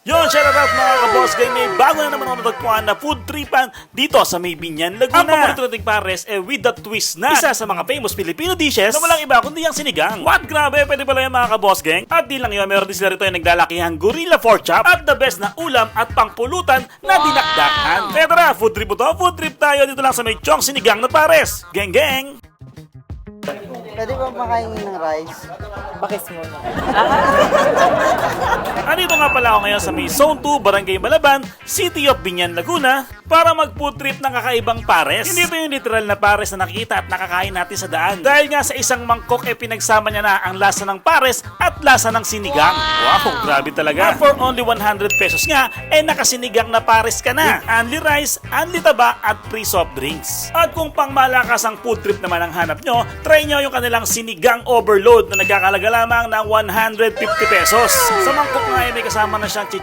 Yon, shout out mga ka-boss gang, may bago na naman ako natagpuan na food tripan dito sa may Binyan, Laguna. Ang paborito nating pares with the twist na isa sa mga famous Filipino dishes na walang iba kundi ang sinigang. What? Grabe, pwede pala yan mga ka-boss gang. At di lang yun, meron din sila rito yung naglalakihang gorilla pork chop at the best na ulam at pangpulutan na dinakdakan. Kaya tara, food trip po to, food trip tayo dito lang sa may Chong Sinigang na Pares. Gang gang! Pwede ba makahingi ng rice? Bakis muna. Andito nga pala ako ngayon sa may Zone 2, Barangay Malaban, City of Binyan, Laguna para mag-food trip ng kakaibang pares. Hindi ito yung literal na pares na nakikita at nakakain natin sa daan. Dahil nga sa isang mangkok pinagsama niya na ang lasa ng pares at lasa ng sinigang. Wow, grabe talaga. At for only 100 pesos nga, nakasinigang na pares ka na. With only rice, only taba at free soft drinks. At kung pang malakas ang food trip naman ang hanap nyo, try nyo yung kanilang sinigang overload na nagkakalaga lamang ng 150 pesos. Sa mangkok nga may kasama na siyang